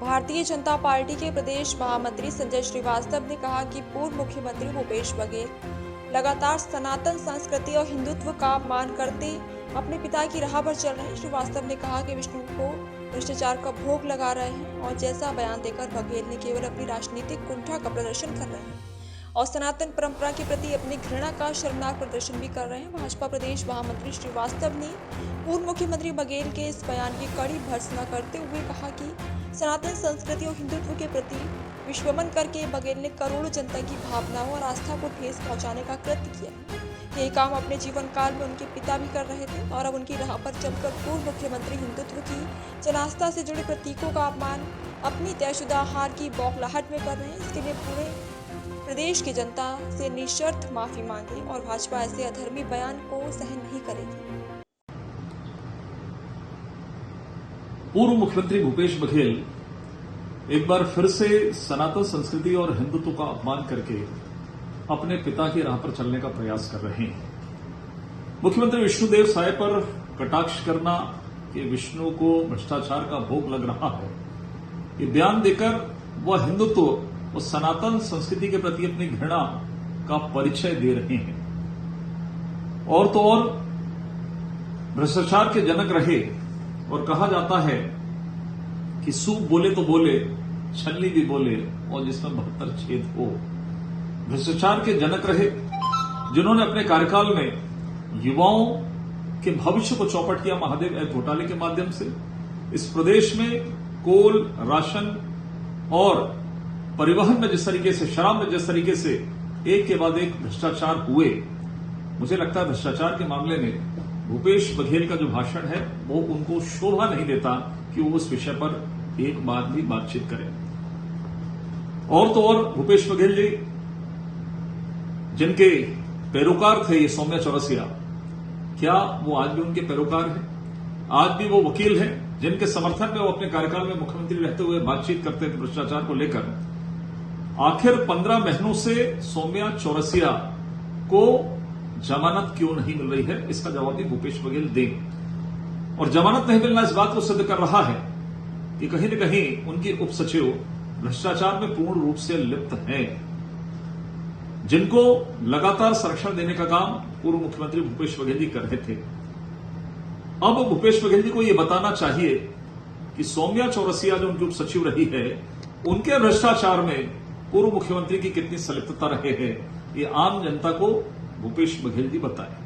Bharatiya Janata party के प्रदेश महामंत्री संजय श्रीवास्तव ने कहा कि पूर्व मुख्यमंत्री भूपेश बघेल लगातार सनातन संस्कृति और हिंदुत्व का अपमान करते अपने पिता की राह पर चल रहे हैं। श्रीवास्तव ने कहा कि विष्णु को भ्रष्टाचार का भोग लगा रहे हैं और जैसा बयान देकर बघेल ने केवल अपनी राजनीतिक कुंठा का प्रदर्शन कर रहे हैं और सनातन परंपरा के प्रति अपनी घृणा का शर्मनाक प्रदर्शन भी कर रहे हैं। भाजपा प्रदेश महामंत्री श्रीवास्तव ने पूर्व मुख्यमंत्री बघेल के इस बयान की कड़ी भर्त्सना करते हुए कहा कि सनातन संस्कृति और हिंदुत्व के प्रति विश्वमन करके बघेल ने करोड़ों जनता की भावनाओं और आस्था को ठेस पहुंचाने का कृत्य किया। यही काम अपने जीवन काल में उनके पिता भी कर रहे थे और अब उनकी राह पर चलकर पूर्व मुख्यमंत्री हिंदुत्व की जनास्था से जुड़े प्रतीकों का अपमान अपनी तयशुदा हार की बौखलाहट में कर रहे हैं। इसके लिए पूरे प्रदेश की जनता से निशर्त माफी मांगे और भाजपा ऐसे अधर्मी बयान को सहन नहीं करेगी। पूर्व मुख्यमंत्री भूपेश बघेल एक बार फिर से सनातन संस्कृति और हिंदुत्व का अपमान करके अपने पिता की राह पर चलने का प्रयास कर रहे हैं। मुख्यमंत्री विष्णुदेव साय पर कटाक्ष करना कि विष्णु को भ्रष्टाचार का भोग लग रहा है, ये बयान देकर वह हिंदुत्व और सनातन संस्कृति के प्रति अपनी घृणा का परिचय दे रहे हैं। और तो और भ्रष्टाचार के जनक रहे और कहा जाता है कि सूप बोले तो बोले, छलनी भी बोले और जिसमें 72 छेद हो। भ्रष्टाचार के जनक रहे जिन्होंने अपने कार्यकाल में युवाओं के भविष्य को चौपट किया महादेव ऐप घोटाले के माध्यम से। इस प्रदेश में कोल, राशन और परिवहन में जिस तरीके से, शराब में जिस तरीके से एक के बाद एक भ्रष्टाचार हुए, मुझे लगता है भ्रष्टाचार के मामले में भूपेश बघेल का जो भाषण है वो उनको शोभा नहीं देता कि वो उस विषय पर एक बार भी बातचीत करें। और तो और भूपेश बघेल जी जिनके पैरोकार थे ये सौम्या चौरसिया, क्या वो आज भी उनके पैरोकार हैं? आज भी वो वकील हैं जिनके समर्थन में वो अपने कार्यकाल में मुख्यमंत्री रहते हुए बातचीत करते थे भ्रष्टाचार को लेकर। आखिर 15 महीनों से सौम्या चौरसिया को जमानत क्यों नहीं मिल रही है, इसका जवाब भी भूपेश बघेल दें। और जमानत नहीं मिलना इस बात को सिद्ध कर रहा है कि कहीं न कहीं उनकी उप सचिव भ्रष्टाचार में पूर्ण रूप से लिप्त हैं, जिनको लगातार संरक्षण देने का काम पूर्व मुख्यमंत्री भूपेश बघेल जी कर रहे थे। अब भूपेश बघेल जी को यह बताना चाहिए कि सौम्या चौरसिया जो उनकी उप सचिव रही है, उनके भ्रष्टाचार में पूर्व मुख्यमंत्री की कितनी संलिप्तता रहे हैं, ये आम जनता को भूपेश बघेल जी बताएं।